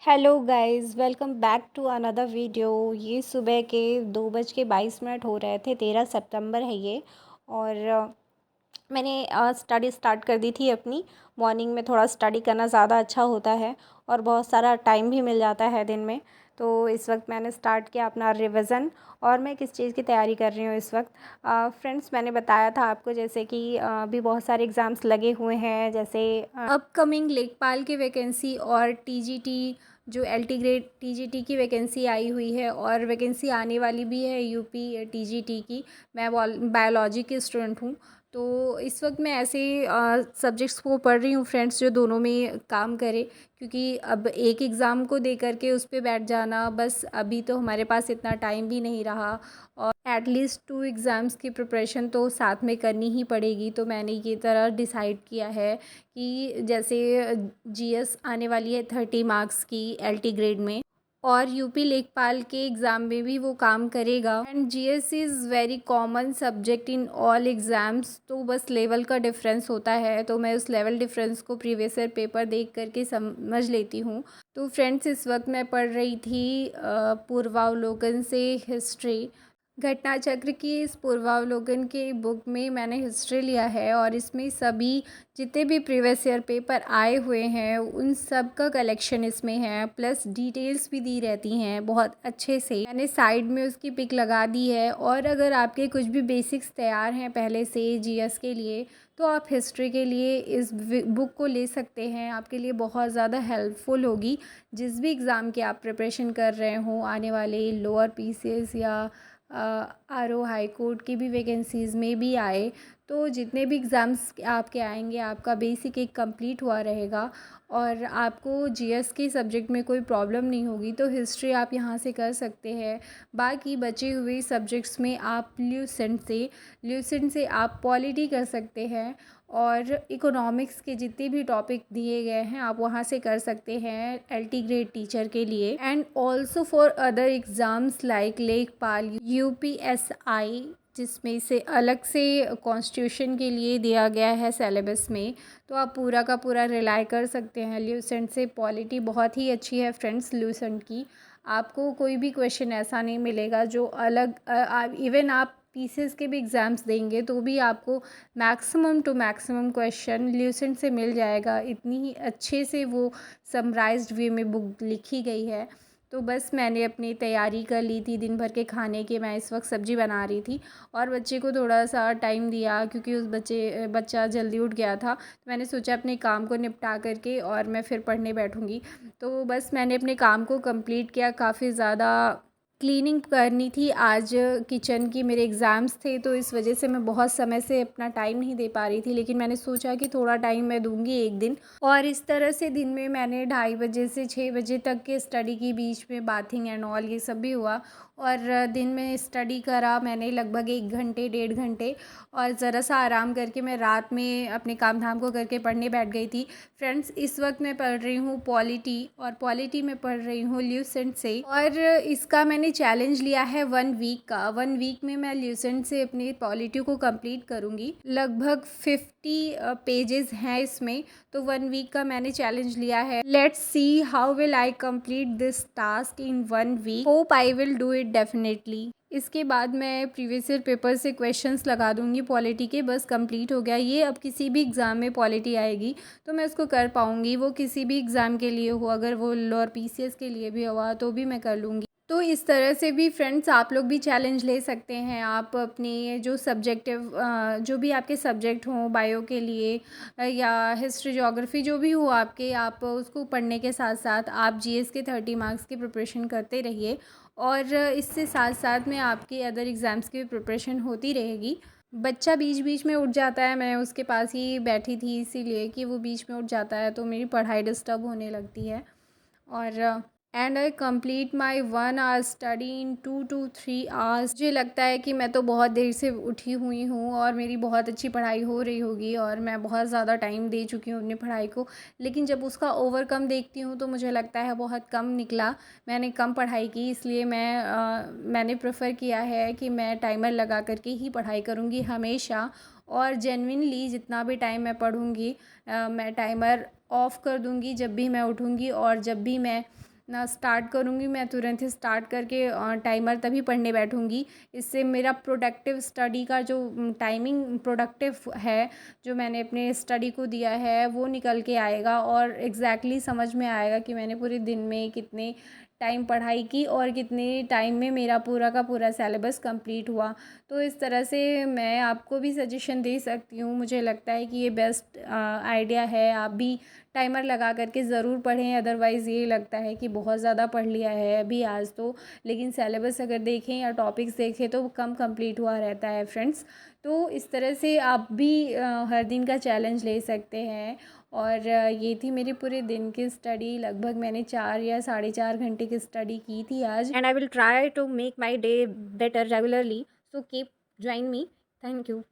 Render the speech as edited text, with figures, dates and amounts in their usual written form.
Hello guys, welcome back to another video. ये सुबह के 2:22 हो रहे थे। 13 सितंबर है ये। और मैंने स्टडी स्टार्ट कर दी थी अपनी। मॉर्निंग में थोड़ा स्टडी करना ज़्यादा अच्छा होता है और बहुत सारा टाइम भी मिल जाता है दिन में। तो इस वक्त मैंने स्टार्ट किया अपना रिवीज़न। और मैं किस चीज़ की तैयारी कर रही हूँ इस वक्त। फ्रेंड्स, मैंने बताया था आपको जैसे कि अभी बहुत सारे एग्ज़ाम्स लगे हुए हैं, जैसे अपकमिंग लेखपाल की वैकेंसी और टीजीटी जो एलटी ग्रेड टीजीटी की वैकेंसी आई हुई है और वैकेंसी आने वाली भी है यूपी टीजीटी की। मैं बायोलॉजी की स्टूडेंट हूँ। तो इस वक्त मैं ऐसे सब्जेक्ट्स को पढ़ रही हूँ फ्रेंड्स, जो दोनों में काम करे, क्योंकि अब एक एग्ज़ाम को दे करके उस पर बैठ जाना, बस अभी तो हमारे पास इतना टाइम भी नहीं रहा। और एटलीस्ट 2 एग्ज़ाम्स की प्रिपरेशन तो साथ में करनी ही पड़ेगी। तो मैंने ये तरह डिसाइड किया है कि जैसे जीएस आने वाली है 30 मार्क्स की एलटी ग्रेड में, और यूपी लेखपाल के एग्ज़ाम में भी वो काम करेगा। And GS is very common subject in all exams, तो बस लेवल का डिफरेंस होता है। तो मैं उस लेवल डिफरेंस को प्रीवियस ईयर पेपर देख करके समझ लेती हूँ। तो फ्रेंड्स, इस वक्त मैं पढ़ रही थी पूर्वावलोकन से हिस्ट्री। घटना चक्र की इस पूर्वावलोकन के बुक में मैंने हिस्ट्री लिया है और इसमें सभी जितने भी प्रीवियस ईयर पेपर आए हुए हैं उन सब का कलेक्शन इसमें है, प्लस डिटेल्स भी दी रहती हैं बहुत अच्छे से। मैंने साइड में उसकी पिक लगा दी है। और अगर आपके कुछ भी बेसिक्स तैयार हैं पहले से जीएस के लिए, तो आप हिस्ट्री के लिए इस बुक को ले सकते हैं। आपके लिए बहुत ज़्यादा हेल्पफुल होगी जिस भी एग्ज़ाम की आप प्रिपरेशन कर रहे हों, आने वाले लोअर पीसीएस या आरओ हाई कोर्ट की भी वैकेंसीज़ में भी आए। तो जितने भी एग्ज़ाम्स आपके आएंगे आपका बेसिक एक कंप्लीट हुआ रहेगा और आपको जीएस के सब्जेक्ट में कोई प्रॉब्लम नहीं होगी। तो हिस्ट्री आप यहाँ से कर सकते हैं। बाकी बचे हुए सब्जेक्ट्स में आप ल्यूसेंट से आप पॉलिटी कर सकते हैं। और इकोनॉमिक्स के जितने भी टॉपिक दिए गए हैं आप वहाँ से कर सकते हैं एलटी ग्रेड टीचर के लिए। And also for other exams like लेखपाल, यूपीएसआई, जिसमें से अलग से कॉन्स्टिट्यूशन के लिए दिया गया है सिलेबस में, तो आप पूरा का पूरा रिलाई कर सकते हैं ल्यूसेंट से। पॉलिटी बहुत ही अच्छी है फ्रेंड्स ल्यूसेंट की। आपको कोई भी क्वेश्चन ऐसा नहीं मिलेगा जो अलग इवन आप पीसीएस के भी एग्ज़ाम्स देंगे तो भी आपको maximum to maximum question Lucent से मिल जाएगा। इतनी ही अच्छे से वो समराइज्ड वे में बुक लिखी गई है। तो बस मैंने अपनी तैयारी कर ली थी दिन भर के खाने की। मैं इस वक्त सब्ज़ी बना रही थी और बच्चे को थोड़ा सा टाइम दिया क्योंकि बच्चा जल्दी उठ गया था। तो मैंने सोचा अपने काम को निपटा करके और मैं फिर पढ़ने बैठूँगी। तो बस मैंने अपने काम को कंप्लीट किया। काफ़ी ज़्यादा क्लीनिंग करनी थी आज किचन की, मेरे एग्ज़ाम्स थे तो इस वजह से मैं बहुत समय से अपना टाइम नहीं दे पा रही थी, लेकिन मैंने सोचा कि थोड़ा टाइम मैं दूंगी एक दिन। और इस तरह से दिन में मैंने 2:30 से 6 बजे तक के स्टडी की, बीच में बाथिंग एंड ऑल ये सब भी हुआ। और दिन में स्टडी करा मैंने लगभग 1 घंटे 1.5 घंटे, और ज़रा सा आराम करके मैं रात में अपने काम धाम को करके पढ़ने बैठ गई थी। फ्रेंड्स, इस वक्त मैं पढ़ रही हूँ पॉलिटी, और पॉलिटी में पढ़ रही हूँ ल्यूसेंट से। और इसका मैंने चैलेंज लिया है 1 वीक का। 1 वीक में मैं ल्यूसेंट से अपनी पॉलिटी को कंप्लीट करूँगी। लगभग 50 पेजेस हैं इसमें, तो 1 वीक का मैंने चैलेंज लिया है। Let's see how will I complete this task in 1 week. Hope I will do it definitely. इसके बाद मैं प्रीवियस ईयर पेपर से क्वेश्चंस लगा दूंगी पॉलिटी के। बस कंप्लीट हो गया ये। अब किसी भी एग्ज़ाम में पॉलिटी आएगी तो मैं उसको कर पाऊँगी, वो किसी भी एग्ज़ाम के लिए हो, अगर वो लोअर पीसीएस के लिए भी हुआ तो भी मैं कर लूँगी। तो इस तरह से भी फ्रेंड्स आप लोग भी चैलेंज ले सकते हैं। आप अपनी जो सब्जेक्टिव जो भी आपके सब्जेक्ट हों, बायो के लिए या हिस्ट्री ज्योग्राफी जो भी हो आपके, आप उसको पढ़ने के साथ साथ आप जीएस के 30 मार्क्स की प्रिपरेशन करते रहिए। और इससे साथ साथ में आपके अदर एग्ज़ाम्स की भी प्रिपरेशन होती रहेगी। बच्चा बीच बीच में उठ जाता है, मैं उसके पास ही बैठी थी इसीलिए कि वो बीच में उठ जाता है तो मेरी पढ़ाई डिस्टर्ब होने लगती है। और and I complete my 1 hour study in 2 to 3 hours. मुझे लगता है कि मैं तो बहुत देर से उठी हुई हूँ और मेरी बहुत अच्छी पढ़ाई हो रही होगी और मैं बहुत ज़्यादा टाइम दे चुकी हूँ अपनी पढ़ाई को, लेकिन जब उसका ओवरकम देखती हूँ तो मुझे लगता है बहुत कम निकला, मैंने कम पढ़ाई की। इसलिए मैंने प्रेफर किया है कि मैं टाइमर लगा करके ही पढ़ाई करूँगी हमेशा। और जेन्युइनली जितना भी टाइम मैं पढ़ूँगी मैं टाइमर ऑफ़ कर दूँगी जब भी मैं उठूँगी और जब भी मैं ना स्टार्ट करूँगी मैं तुरंत ही स्टार्ट करके टाइमर तभी पढ़ने बैठूँगी। इससे मेरा प्रोडक्टिव स्टडी का जो टाइमिंग प्रोडक्टिव है, जो मैंने अपने स्टडी को दिया है, वो निकल के आएगा और एग्जैक्टली समझ में आएगा कि मैंने पूरे दिन में कितने टाइम पढ़ाई की और कितने टाइम में मेरा पूरा का पूरा सिलेबस कंप्लीट हुआ। तो इस तरह से मैं आपको भी सजेशन दे सकती हूँ। मुझे लगता है कि ये बेस्ट आइडिया है। आप भी टाइमर लगा करके ज़रूर पढ़ें, अदरवाइज़ ये लगता है कि बहुत ज़्यादा पढ़ लिया है अभी आज तो, लेकिन सिलेबस अगर देखें या टॉपिक्स देखें तो कम कंप्लीट हुआ रहता है फ्रेंड्स। तो इस तरह से आप भी हर दिन का चैलेंज ले सकते हैं। और ये थी मेरी पूरे दिन की स्टडी। लगभग मैंने 4 या 4.5 घंटे की स्टडी की थी आज, and I will try to make my day better regularly. So keep join me. Thank you.